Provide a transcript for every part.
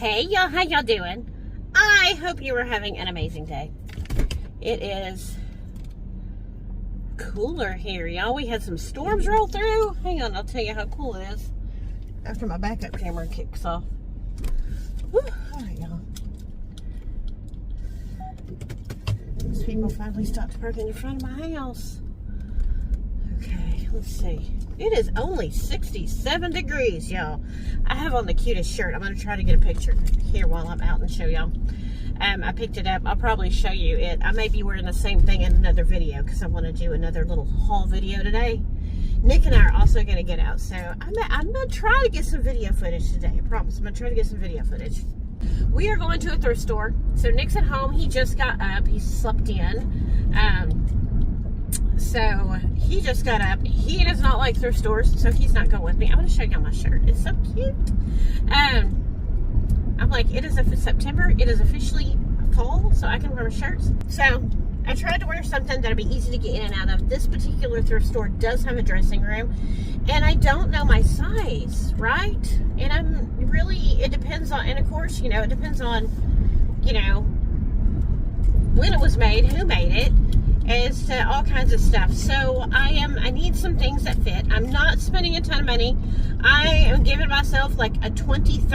Hey y'all, how y'all doing? I hope you are having an amazing day. It is cooler here, y'all. We had some storms roll through. Hang on, I'll tell you how cool it is after my backup camera kicks off. Whew. All right, y'all. These people finally stopped parking in front of my house. Okay, let's see. It is only 67 degrees, y'all. I have on the cutest shirt. I'm going to try to get a picture here while I'm out and show y'all. I picked it up. I'll probably show you it. I may be wearing the same thing in another video because I want to do another little haul video today. Nick and I are also going to get out. So I'm going to try to get some video footage today. I promise. I'm going to try to get some video footage. We are going to a thrift store. So Nick's at home. He just got up. He slept in. So he just got up. He does not like thrift stores, so he's not going with me. I'm going to show you my shirt. It's so cute. I'm like, it is September. It is officially fall, so I can wear my shirts. So I tried to wear something that'd be easy to get in and out of. This particular thrift store does have a dressing room, and I don't know my size, right? And I'm really, it depends on, and of course, you know, it depends on, you know, when it was made, who made it, as to all kinds of stuff. So I need some things that fit. I'm not spending a ton of money. I am giving myself like a $20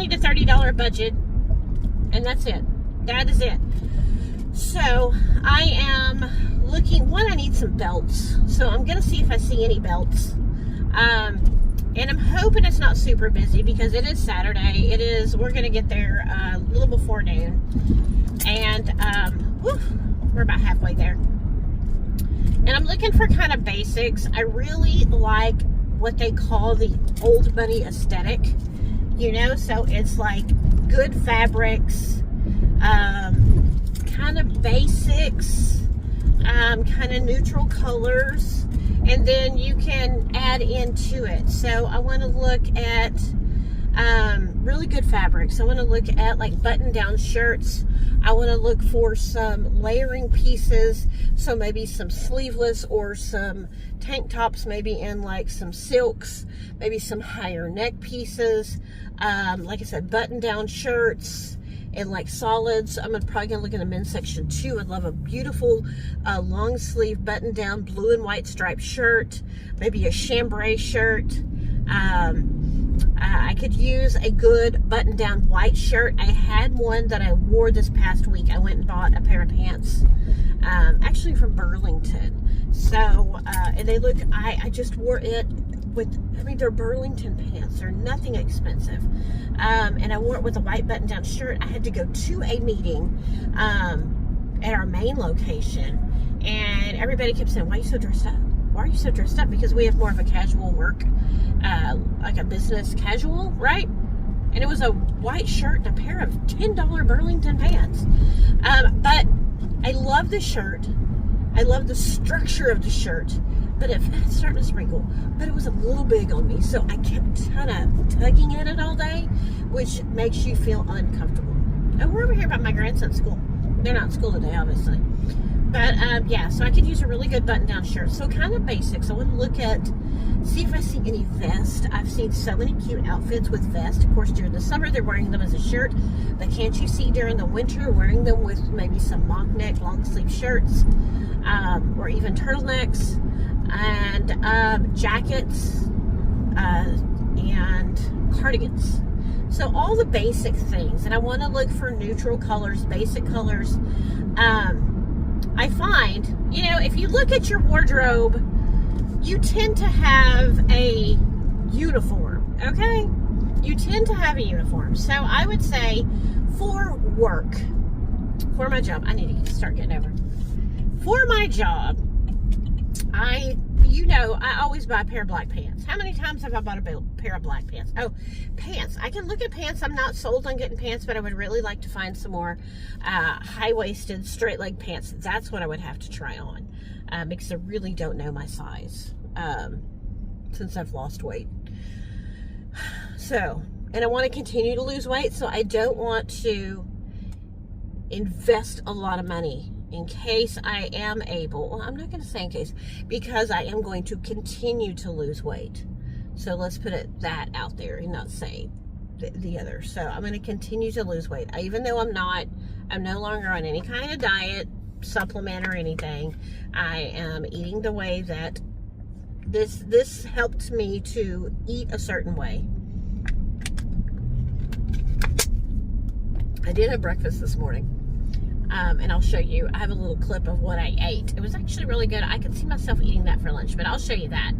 to $30 budget, and that's it. That is it. So I am looking, I need some belts. So I'm gonna see if I see any belts. And I'm hoping it's not super busy because it is Saturday. We're gonna get there a little before noon. And we're about halfway there. And I'm looking for kind of basics. I really like what they call the old money aesthetic. You know, so it's like good fabrics, kind of basics, kind of neutral colors, and then you can add into it. So I want to look at really good fabrics. I want to look at like button-down shirts. I want to look for some layering pieces, so maybe some sleeveless or some tank tops, maybe in like some silks, maybe some higher neck pieces. Like I said, button-down shirts and like solids. I'm probably gonna look in the men's section too. I'd love a beautiful long sleeve button-down blue and white striped shirt, maybe a chambray shirt. I could use a good button-down white shirt. I had one that I wore this past week. I went and bought a pair of pants, actually from Burlington. So, and they look, I just wore it with, I mean, they're Burlington pants. They're nothing expensive. And I wore it with a white button-down shirt. I had to go to a meeting at our main location. And everybody kept saying, why are you so dressed up? Why are you so dressed up? Because we have more of a casual work, like a business casual, right? And it was a white shirt and a pair of $10 Burlington pants. But I love the shirt. I love the structure of the shirt. But it's starting to sprinkle. But it was a little big on me. So I kept kind of tugging at it all day, which makes you feel uncomfortable. And we're over here by my grandson's school. They're not in school today, obviously. But, yeah, so I could use a really good button-down shirt. So kind of basics. I want to look at, see if I see any vest. I've seen so many cute outfits with vest. Of course, during the summer, they're wearing them as a shirt. But can't you see during the winter, wearing them with maybe some mock neck, long sleeve shirts, or even turtlenecks, and jackets, and cardigans. So all the basic things. And I want to look for neutral colors, basic colors. I find, you know, if you look at your wardrobe, you tend to have a uniform, okay? You tend to have a uniform. So I would say for work, for my job, I need to start getting over. For my job, you know, I always buy a pair of black pants. How many times have I bought a pair of black pants? Oh, pants. I can look at pants. I'm not sold on getting pants, but I would really like to find some more high-waisted, straight-leg pants. That's what I would have to try on because I really don't know my size since I've lost weight. So, and I want to continue to lose weight, so I don't want to invest a lot of money in case I am able, well, I'm not going to say in case, because I am going to continue to lose weight. So let's put that out there and not say the other. So I'm going to continue to lose weight. Even though I'm no longer on any kind of diet, supplement, or anything. I am eating the way that this helped me to eat a certain way. I did have breakfast this morning. And I'll show you. I have a little clip of what I ate. It was actually really good. I could see myself eating that for lunch, but I'll show you that.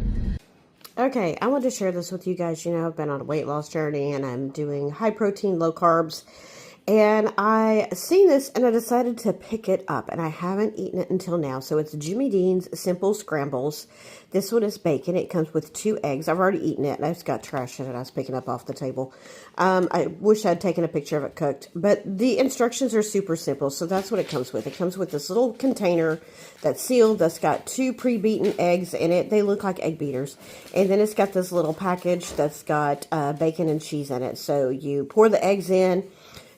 Okay, I wanted to share this with you guys. You know, I've been on a weight loss journey, and I'm doing high protein, low carbs. And I seen this, and I decided to pick it up, and I haven't eaten it until now. So it's Jimmy Dean's Simple Scrambles. This one is bacon. It comes with 2 eggs. I've already eaten it, and I just got trash in it. I was picking up off the table. I wish I'd taken a picture of it cooked, but the instructions are super simple. So that's what it comes with. It comes with this little container that's sealed, that's got 2 pre-beaten eggs in it. They look like egg beaters. And then it's got this little package that's got bacon and cheese in it. So you pour the eggs in,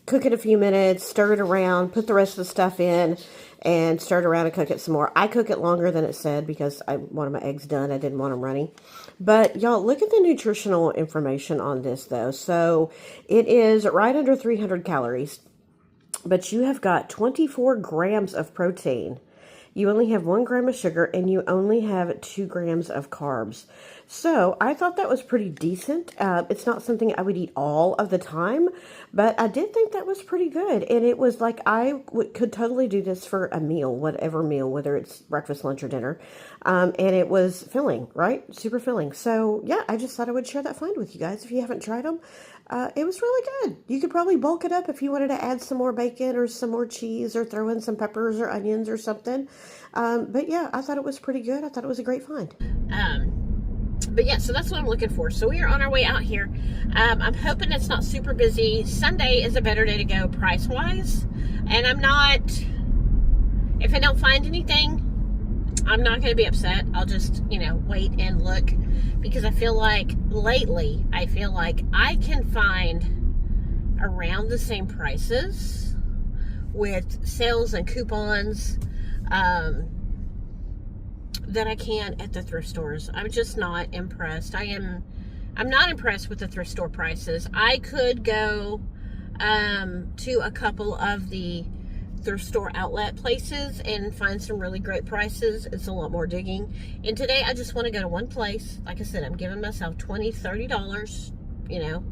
cook it a few minutes, stir it around, put the rest of the stuff in, and stir it around and cook it some more. I cook it longer than it said because I wanted my eggs done. I didn't want them runny. But y'all, look at the nutritional information on this though. So it is right under 300 calories, but you have got 24 grams of protein. You only have 1 gram of sugar, and you only have 2 grams of carbs. So I thought that was pretty decent. It's not something I would eat all of the time, but I did think that was pretty good. And it was like could totally do this for a meal, whatever meal, whether it's breakfast, lunch, or dinner. And it was filling, right? Super filling. So yeah, I just thought I would share that find with you guys. If you haven't tried them, it was really good. You could probably bulk it up if you wanted to add some more bacon or some more cheese or throw in some peppers or onions or something. But yeah, I thought it was pretty good. I thought it was a great find. But yeah, so that's what I'm looking for. So we are on our way out here. I'm hoping it's not super busy. Sunday is a better day to go price-wise. And if I don't find anything, I'm not going to be upset. I'll just, wait and look. Because I feel like lately, I can find around the same prices with sales and coupons that I can at the thrift stores. I'm just not impressed. I'm not impressed with the thrift store prices. I could go to a couple of the thrift store outlet places and find some really great prices. It's a lot more digging. And today I just want to go to one place. Like I said, I'm giving myself $20, $30.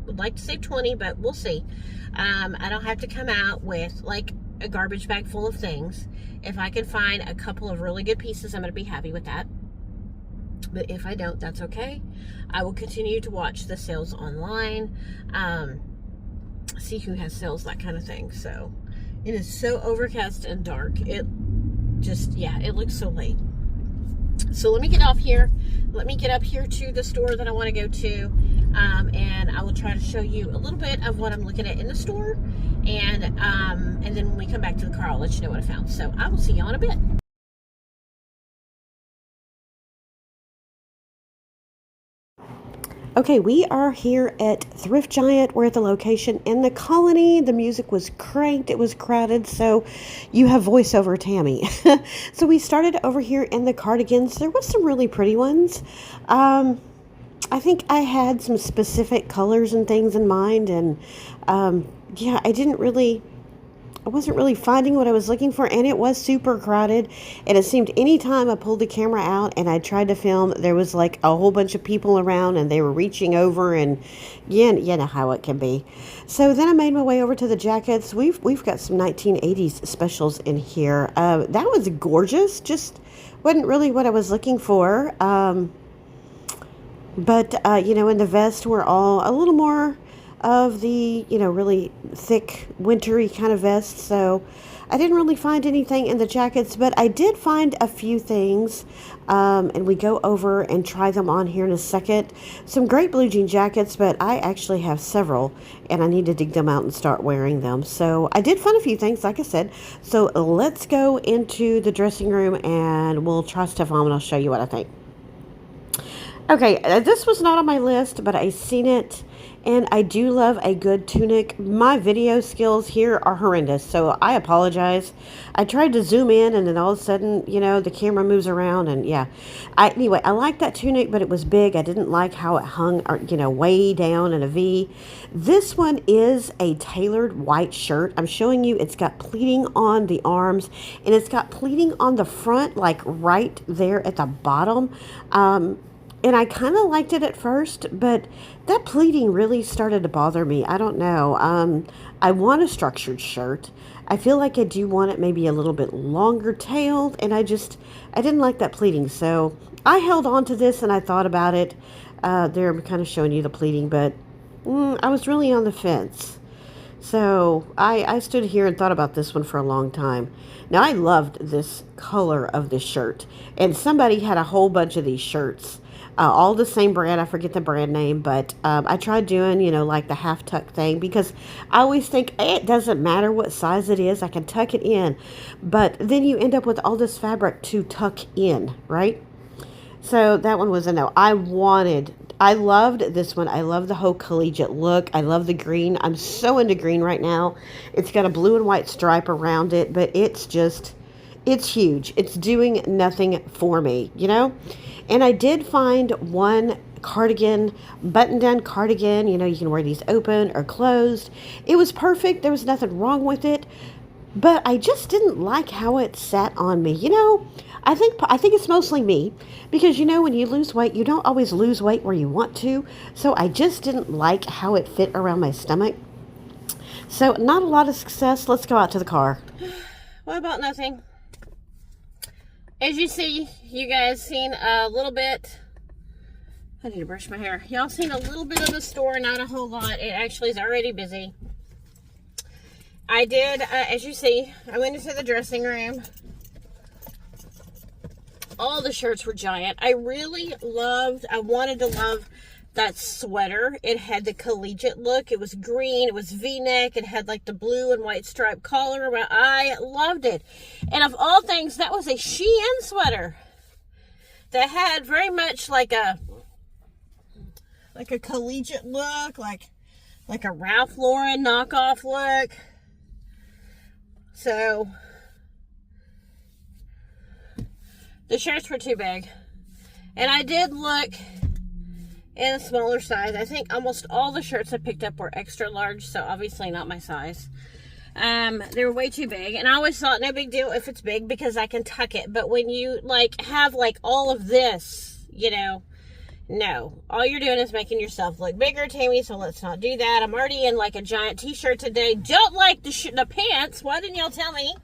Would like to save 20, but we'll see. I don't have to come out with like a garbage bag full of things. If I can find a couple of really good pieces, I'm going to be happy with that. But if I don't, that's okay. I will continue to watch the sales online, see who has sales, that kind of thing. So it is so overcast and dark. It looks so late. So let me get off here. Let me get up here to the store that I want to go to. And I will try to show you a little bit of what I'm looking at in the store. And then when we come back to the car, I'll let you know what I found. So I will see you in a bit. Okay, we are here at Thrift Giant. We're at the location in the Colony. The music was cranked. It was crowded, so you have voiceover Tammy. So we started over here in the cardigans. There was some really pretty ones. I think I had some specific colors and things in mind, and I wasn't really finding what I was looking for, and it was super crowded. And it seemed anytime I pulled the camera out and I tried to film, there was like a whole bunch of people around, and they were reaching over, and you know how it can be. So then I made my way over to the jackets. We've got some 1980s specials in here. That was gorgeous. Just wasn't really what I was looking for. But in the vest, we're all a little more of the, really thick, wintry kind of vest. So I didn't really find anything in the jackets, but I did find a few things. And we go over and try them on here in a second. Some great blue jean jackets, but I actually have several, and I need to dig them out and start wearing them. So I did find a few things, like I said. So let's go into the dressing room, and we'll try stuff on, and I'll show you what I think. Okay, this was not on my list, but I seen it, And I do love a good tunic. My video skills here are horrendous, so I apologize. I tried to zoom in, and then all of a sudden, the camera moves around, and yeah. Anyway, I like that tunic, but it was big. I didn't like how it hung, way down in a V. This one is a tailored white shirt. I'm showing you it's got pleating on the arms, and it's got pleating on the front, like right there at the bottom. And I kind of liked it at first, but that pleating really started to bother me. I don't know. I want a structured shirt. I feel like I do want it maybe a little bit longer tailed, and I didn't like that pleating. So I held on to this and I thought about it. There, I'm kind of showing you the pleating, but I was really on the fence. So I stood here and thought about this one for a long time. Now, I loved this color of this shirt, and somebody had a whole bunch of these shirts. All the same brand. I forget the brand name, but I tried doing, like the half tuck thing, because I always think it doesn't matter what size it is. I can tuck it in, but then you end up with all this fabric to tuck in, right? So that one was a no. I loved this one. I love the whole collegiate look. I love the green. I'm so into green right now. It's got a blue and white stripe around it, but it's huge. It's doing nothing for me, And I did find one cardigan, button-down cardigan. You can wear these open or closed. It was perfect. There was nothing wrong with it. But I just didn't like how it sat on me. I think it's mostly me. Because, when you lose weight, you don't always lose weight where you want to. So I just didn't like how it fit around my stomach. So not a lot of success. Let's go out to the car. What about nothing? As you see, you guys seen a little bit. I need to brush my hair. Y'all seen a little bit of the store, not a whole lot. It actually is already busy. I did, as you see, I went into the dressing room. All the shirts were giant. I wanted to love that sweater. It had the collegiate look. It was green. It was V-neck. It had like the blue and white striped collar. I loved it. And of all things, that was a Shein sweater that had very much like a collegiate look, like a Ralph Lauren knockoff look. So the shirts were too big. And I did look in a smaller size. I think almost all the shirts I picked up were extra large, so obviously not my size. They were way too big, and I always thought no big deal if it's big because I can tuck it. But when you have all of this, no. All you're doing is making yourself look bigger, Tammy, so let's not do that. I'm already in a giant t-shirt today. Don't like the pants. Why didn't y'all tell me?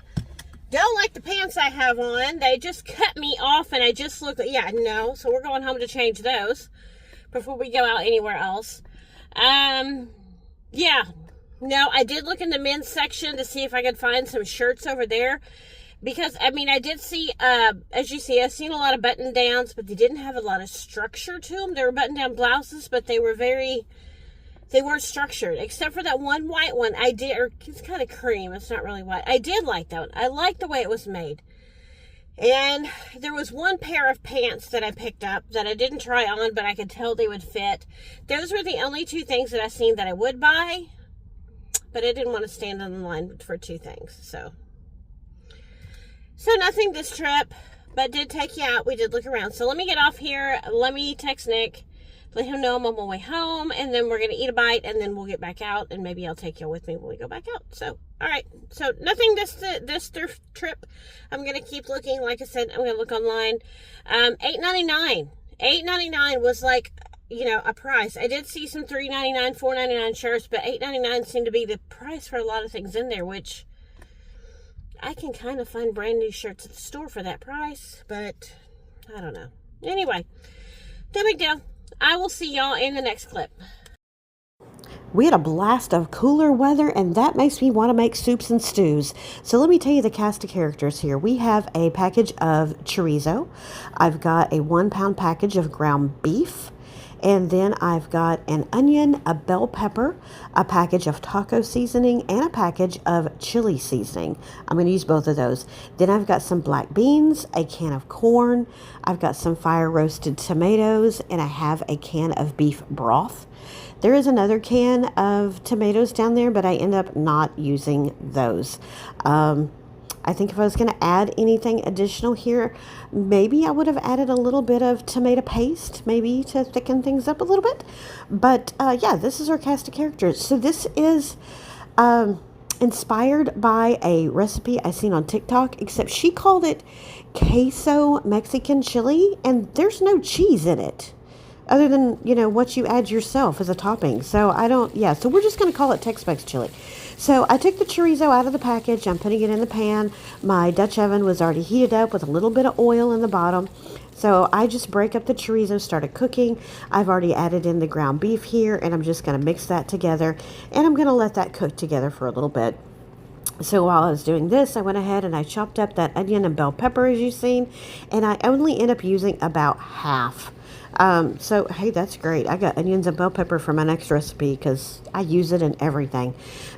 Don't like the pants I have on. They just cut me off, and I just look, no. So we're going home to change those before we go out anywhere else. Yeah. No, I did look in the men's section to see if I could find some shirts over there. Because, I did see, as you see, I've seen a lot of button-downs, but they didn't have a lot of structure to them. They were button-down blouses, but they weren't structured. Except for that one white one. It's kind of cream. It's not really white. I did like that one. I liked the way it was made. And there was one pair of pants that I picked up that I didn't try on, but I could tell they would fit. Those were the only two things that I seen that I would buy. But I didn't want to stand on the line for two things, so nothing this trip, but did take you out. We did look around. So let me get off here. Let me text Nick, let him know I'm on my way home, and then we're going to eat a bite, and then we'll get back out, and maybe I'll take you with me when we go back out. So, all right. So nothing this thrift trip. I'm going to keep looking. Like I said, I'm going to look online. $8.99. $8.99 was a price. I did see some $3.99, $4.99 shirts, but $8.99 seemed to be the price for a lot of things in there, which I can kind of find brand new shirts at the store for that price, but I don't know. Anyway, no big deal. I will see y'all in the next clip. We had a blast of cooler weather, and that makes me want to make soups and stews. So let me tell you the cast of characters here. We have a package of chorizo. I've got a 1-pound package of ground beef. And then I've got an onion, a bell pepper, a package of taco seasoning, and a package of chili seasoning. I'm going to use both of those. Then I've got some black beans, a can of corn. I've got some fire roasted tomatoes, and I have a can of beef broth. There is another can of tomatoes down there, but I end up not using those. I think if I was going to add anything additional here, maybe I would have added a little bit of tomato paste, maybe to thicken things up a little bit. But yeah, this is our cast of characters. So this is inspired by a recipe I seen on TikTok, except she called it queso Mexican chili, and there's no cheese in it other than, you know, what you add yourself as a topping. So so we're just going to call it Tex-Mex chili. So I took the chorizo out of the package. I'm putting it in the pan. My Dutch oven was already heated up with a little bit of oil in the bottom. So I just break up the chorizo, started cooking. I've already added in the ground beef here, and I'm just going to mix that together. And I'm going to let that cook together for a little bit. So while I was doing this, I went ahead and I chopped up that onion and bell pepper, as you've seen. And I only end up using about half. So, hey, that's great. I got onions and bell pepper for my next recipe because I use it in everything.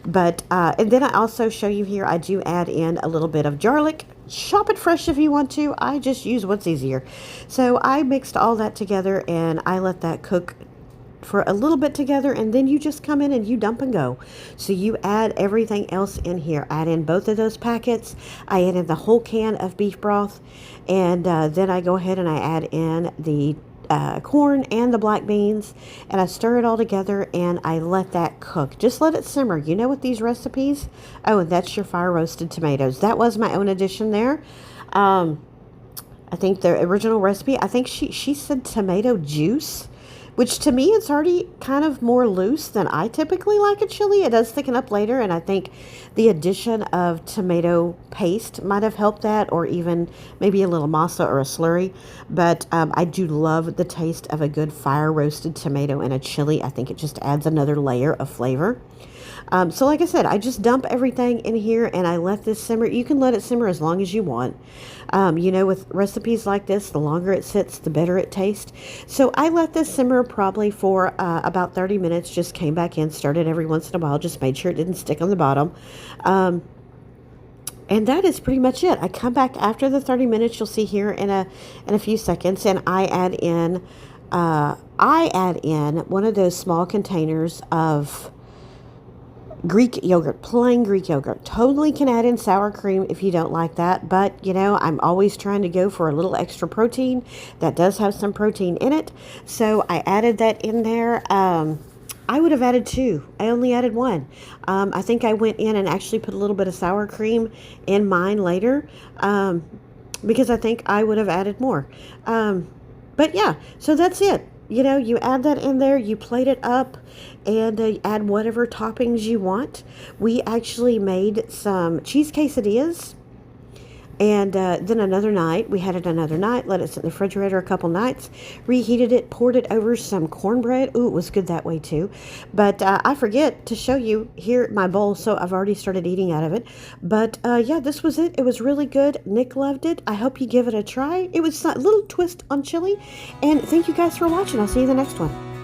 But, and then I also show you here, I do add in a little bit of garlic. Chop it fresh if you want to. I just use what's easier. So I mixed all that together and I let that cook for a little bit together, and then you just come in and you dump and go. So you add everything else in here. Add in both of those packets. I add in the whole can of beef broth, and then I go ahead and I add in the corn and the black beans, and I stir it all together and I let that cook. Just let it simmer. You know, with these recipes, oh, and that's your fire roasted tomatoes. That was my own addition there. I think the original recipe, I think she said tomato juice, which to me it's already kind of more loose than I typically like a chili. It does thicken up later, and I think the addition of tomato paste might have helped that, or even maybe a little masa or a slurry. But I do love the taste of a good fire roasted tomato in a chili. I think it just adds another layer of flavor. So like I said, I just dump everything in here and I let this simmer. You can let it simmer as long as you want. You know, with recipes like this, the longer it sits, the better it tastes. So I let this simmer probably for about 30 minutes, just came back in, stirred it every once in a while, just made sure it didn't stick on the bottom. And that is pretty much it. I come back after the 30 minutes, you'll see here in a few seconds, and I add in one of those small containers of Greek yogurt, plain Greek yogurt. Totally can add in sour cream if you don't like that, but you know, I'm always trying to go for a little extra protein. That does have some protein in it, so I added that in there. I would have added 2. I only added 1. I think I went in and actually put a little bit of sour cream in mine later, because I think I would have added more. But yeah, so that's it. You know, you add that in there, you plate it up, and add whatever toppings you want. We actually made some cheese quesadillas, and then another night, we had it another night, let it sit in the refrigerator a couple nights, reheated it, poured it over some cornbread. Ooh, it was good that way too. But I forget to show you here my bowl, so I've already started eating out of it. But yeah, this was it. It was really good. Nick loved it. I hope you give it a try. It was a little twist on chili. And thank you guys for watching. I'll see you in the next one.